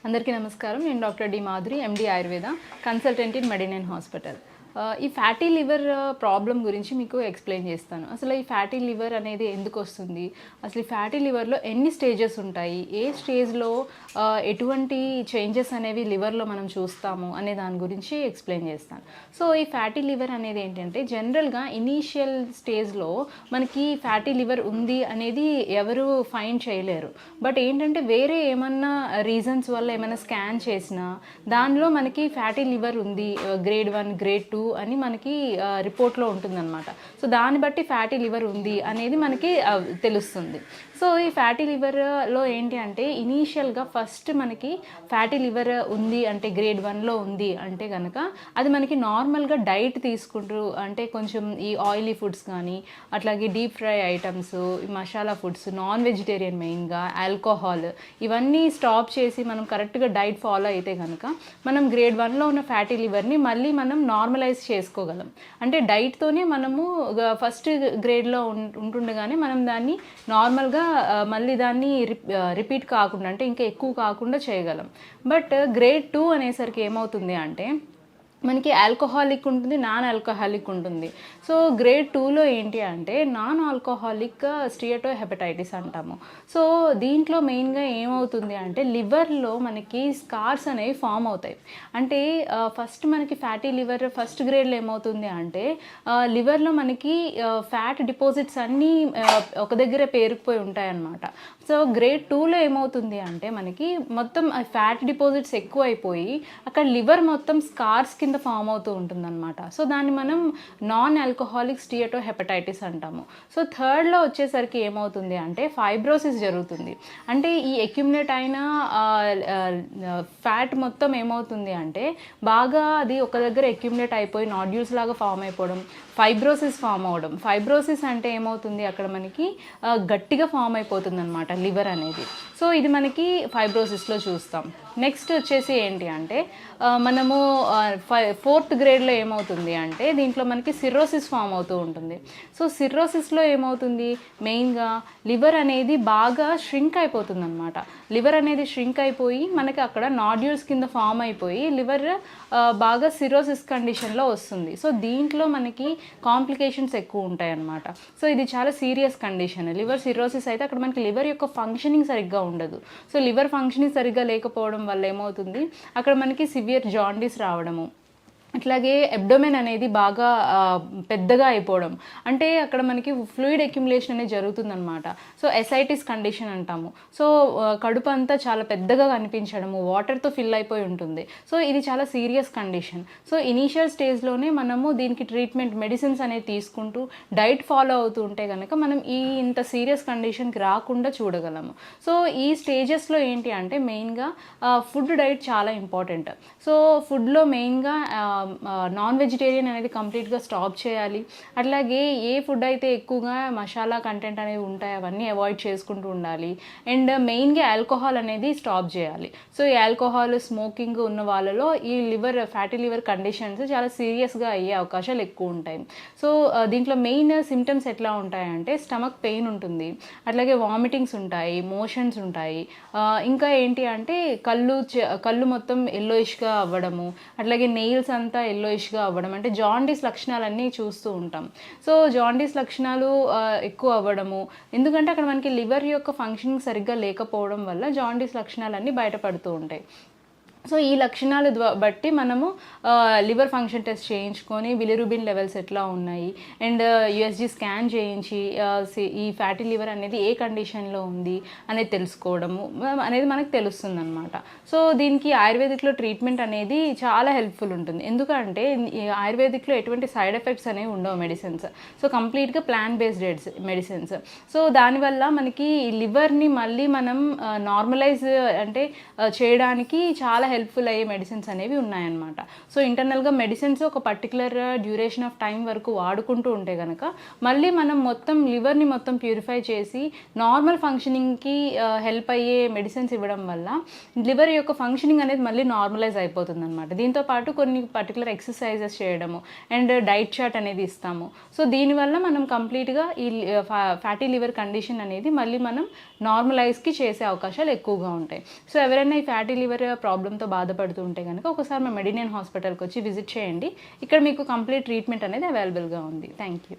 అందరికీ నమస్కారం. నేను doctor D Madhuri, MD Ayurveda, consultant in Medinine hospital. ఈ ఫ్యాటీ లివర్ ప్రాబ్లం గురించి మీకు ఎక్స్ప్లెయిన్ చేస్తాను. అసలు ఈ ఫ్యాటీ లివర్ అనేది ఎందుకు వస్తుంది, అసలు ఈ ఫ్యాటీ లివర్లో ఎన్ని స్టేజెస్ ఉంటాయి, ఏ స్టేజ్లో ఎటువంటి చేంజెస్ అనేవి లివర్లో మనం చూస్తాము అనే దాని గురించి ఎక్స్ప్లెయిన్ చేస్తాను. సో ఈ ఫ్యాటీ లివర్ అనేది ఏంటంటే జనరల్గా ఇనీషియల్ స్టేజ్లో మనకి ఫ్యాటీ లివర్ ఉంది అనేది ఎవరు ఫైండ్ చేయలేరు. బట్ ఏంటంటే వేరే ఏమన్నా రీజన్స్ వల్ల ఏమైనా స్కాన్ చేసినా దానిలో మనకి ఫ్యాటీ లివర్ ఉంది, గ్రేడ్ 1 గ్రేడ్ 2 అని మనకి రిపోర్ట్లో ఉంటుందన్నమాట. సో దాన్ని బట్టి ఫ్యాటీ లివర్ ఉంది అనేది మనకి తెలుస్తుంది. సో ఈ ఫ్యాటీ లివర్లో ఏంటి అంటే ఇనీషియల్గా ఫస్ట్ మనకి ఫ్యాటీ లివర్ ఉంది అంటే గ్రేడ్ 1లో ఉంది అంటే కనుక అది మనకి నార్మల్గా డైట్ తీసుకుంటూ అంటే కొంచెం ఈ ఆయిలీ ఫుడ్స్ కానీ అట్లాగే deep fry items, masala foods, non vegetarian మెయిన్గా, ఆల్కహాల్ ఇవన్నీ స్టాప్ చేసి మనం కరెక్ట్గా డైట్ ఫాలో అయితే కనుక మనం గ్రేడ్ 1లో ఉన్న ఫ్యాటీ లివర్ని మళ్ళీ మనం నార్మలైజ్ చేసుకోగలం. అంటే డైట్తోనే మనము ఫస్ట్ గ్రేడ్లో ఉంటుండగానే మనం దాన్ని నార్మల్గా మళ్ళీ దాన్ని రిపీట్ కాకుండా అంటే ఇంకా ఎక్కువ కాకుండా చేయగలం. బట్ గ్రేడ్ 2 అనేసరికి ఏమవుతుంది అంటే మనకి ఆల్కహాలిక్ ఉంటుంది, నాన్ ఆల్కహాలిక్ ఉంటుంది. సో గ్రేడ్ 2లో ఏంటి అంటే నాన్ ఆల్కహాలిక్ స్టియటో హెపటైటిస్ అంటాము. సో దీంట్లో మెయిన్గా ఏమవుతుంది అంటే లివర్లో మనకి స్కార్స్ అనేవి ఫామ్ అవుతాయి. అంటే ఫస్ట్ మనకి ఫ్యాటీ లివర్ ఫస్ట్ గ్రేడ్లో ఏమవుతుంది అంటే లివర్లో మనకి ఫ్యాట్ డిపాజిట్స్ అన్నీ ఒక దగ్గర పేరుకుపోయి ఉంటాయన్నమాట. సో గ్రేడ్ 2లో ఏమవుతుంది అంటే మనకి మొత్తం ఫ్యాట్ డిపాజిట్స్ ఎక్కువ అయిపోయి అక్కడ లివర్ మొత్తం స్కార్స్ కింద ఫామ్ అవుతూ ఉంటుందన్నమాట. సో దాన్ని మనం నాన్ ఆల్కహాలిక్ స్టియటో హెపటైటిస్ అంటాము. సో థర్డ్లో వచ్చేసరికి ఏమవుతుంది అంటే ఫైబ్రోసిస్ జరుగుతుంది. అంటే ఈ అక్యుములేట్ అయిన ఫ్యాట్ మొత్తం ఏమవుతుంది అంటే బాగా అది ఒక దగ్గర అక్యుములేట్ అయిపోయి నాడ్యూల్స్ లాగా ఫామ్ అయిపోవడం, ఫైబ్రోసిస్ ఫామ్ అవ్వడం. ఫైబ్రోసిస్ అంటే ఏమవుతుంది అక్కడ మనకి గట్టిగా ఫామ్ అయిపోతుంది అనమాట లివర్ అనేది. సో ఇది మనకి ఫైబ్రోసిస్లో చూస్తాం. నెక్స్ట్ వచ్చేసి ఏంటి అంటే మనము 4th గ్రేడ్లో ఏమవుతుంది అంటే దీంట్లో మనకి సిర్రోసిస్ ఫామ్ అవుతూ ఉంటుంది. సో సిర్రోసిస్లో ఏమవుతుంది మెయిన్గా లివర్ అనేది బాగా ష్రింక్ అయిపోతుంది అనమాట. లివర్ అనేది ష్రింక్ అయిపోయి మనకి అక్కడ నాడ్యూల్స్ కింద ఫామ్ అయిపోయి లివర్ బాగా సిర్రోసిస్ కండిషన్లో వస్తుంది. సో దీంట్లో మనకి కాంప్లికేషన్స్ ఎక్కువ ఉంటాయి అన్నమాట. సో ఇది చాలా సీరియస్ కండిషన్. లివర్ సిర్రోసిస్ అయితే అక్కడ మనకి లివర్ యొక్క ఫంక్షనింగ్ సరిగ్గా ఉండదు. సో లివర్ ఫంక్షనింగ్ సరిగ్గా లేకపోవడం వల్ల ఏమవుతుంది అక్కడ మనకి సివియర్ జాండీస్ రావడము, అట్లాగే అబ్డోమెన్ అనేది బాగా పెద్దగా అయిపోవడం, అంటే అక్కడ మనకి ఫ్లూయిడ్ అక్యుములేషన్ అనేది జరుగుతుందన్నమాట. సో ఎసైటిస్ కండిషన్ అంటాము. సో కడుపు అంతా చాలా పెద్దగా కనిపించడము, వాటర్తో ఫిల్ అయిపోయి ఉంటుంది. సో ఇది చాలా సీరియస్ కండిషన్. సో ఇనీషియల్ స్టేజ్లోనే మనము దీనికి ట్రీట్మెంట్ మెడిసిన్స్ అనేది తీసుకుంటూ డైట్ ఫాలో అవుతూ ఉంటే కనుక మనం ఇంత సీరియస్ కండిషన్కి రాకుండా చూడగలము. సో ఈ స్టేజెస్లో ఏంటి అంటే మెయిన్గా ఫుడ్ డైట్ చాలా ఇంపార్టెంట్. సో ఫుడ్లో మెయిన్గా నాన్ వెజిటేరియన్ అనేది కంప్లీట్గా స్టాప్ చేయాలి. అట్లాగే ఏ ఫుడ్ అయితే ఎక్కువగా మసాలా కంటెంట్ అనేవి ఉంటాయి అవన్నీ అవాయిడ్ చేసుకుంటూ ఉండాలి. అండ్ మెయిన్గా ఆల్కహాల్ అనేది స్టాప్ చేయాలి. సో ఈ ఆల్కహాల్, స్మోకింగ్ ఉన్న వాళ్ళలో ఈ ఫ్యాటీ లివర్ కండిషన్స్ చాలా సీరియస్గా అయ్యే అవకాశాలు ఎక్కువ ఉంటాయి. సో దీంట్లో మెయిన్ సిమ్టమ్స్ ఎట్లా ఉంటాయంటే స్టమక్ పెయిన్ ఉంటుంది, అట్లాగే వామిటింగ్స్ ఉంటాయి, మోషన్స్ ఉంటాయి, ఇంకా ఏంటి అంటే కళ్ళు మొత్తం ఎల్లోయిష్గా అవ్వడము, అట్లాగే నెయిల్స్ అంతా ఎల్లోయిష్గా అవ్వడం, అంటే జాండీస్ లక్షణాలన్నీ చూస్తూ ఉంటాం. సో జాండీస్ లక్షణాలు ఎక్కువ అవ్వడము ఎందుకంటే అక్కడ మనకి లివర్ యొక్క ఫంక్షనింగ్ సరిగ్గా లేకపోవడం వల్ల జాండీస్ లక్షణాలన్నీ బయటపడుతూ ఉంటాయి. సో ఈ లక్షణాలు బట్టి మనము లివర్ ఫంక్షన్ టెస్ట్ చేయించుకొని బిలిరూబిన్ లెవెల్స్ ఎట్లా ఉన్నాయి అండ్ యుఎస్జి స్కాన్ చేయించి ఈ ఫ్యాటీ లివర్ అనేది ఏ కండిషన్లో ఉంది అనేది తెలుసుకోవడము అనేది మనకు తెలుస్తుంది అనమాట. సో దీనికి ఆయుర్వేదిక్లో ట్రీట్మెంట్ అనేది చాలా హెల్ప్ఫుల్ ఉంటుంది. ఎందుకంటే ఆయుర్వేదిక్లో ఎటువంటి సైడ్ ఎఫెక్ట్స్ అనేవి ఉండవు మెడిసిన్స్. సో కంప్లీట్గా ప్లాన్ బేస్డ్ మెడిసిన్స్. సో దానివల్ల మనకి లివర్ని మళ్ళీ మనం నార్మలైజ్ అంటే చేయడానికి చాలా హెల్ప్ఫుల్ అయ్యే మెడిసిన్స్ అనేవి ఉన్నాయన్నమాట. సో ఇంటర్నల్గా మెడిసిన్స్ ఒక పర్టికులర్ డ్యూరేషన్ ఆఫ్ టైం వరకు వాడుకుంటూ ఉంటే కనుక మళ్ళీ మనం మొత్తం లివర్ని మొత్తం ప్యూరిఫై చేసి నార్మల్ ఫంక్షనింగ్కి హెల్ప్ అయ్యే మెడిసిన్స్ ఇవ్వడం వల్ల లివర్ యొక్క ఫంక్షనింగ్ అనేది మళ్ళీ నార్మలైజ్ అయిపోతుంది అనమాట. దీంతోపాటు కొన్ని పర్టికులర్ ఎక్సర్సైజెస్ చేయడము అండ్ డైట్ చార్ట్ అనేది ఇస్తాము. సో దీనివల్ల మనం కంప్లీట్గా ఈ ఫ్యాటీ లివర్ కండిషన్ అనేది మళ్ళీ మనం నార్మలైజ్కి చేసే అవకాశాలు ఎక్కువగా ఉంటాయి. సో ఎవరైనా ఈ ఫ్యాటీ లివర్ ప్రాబ్లంతో బాధపడుతూ ఉంటే కనుక ఒకసారి మా మెడినియన్ హాస్పిటల్కి వచ్చి విజిట్ చేయండి. ఇక్కడ మీకు కంప్లీట్ ట్రీట్మెంట్ అనేది అవైలబుల్గా ఉంది. Thank you.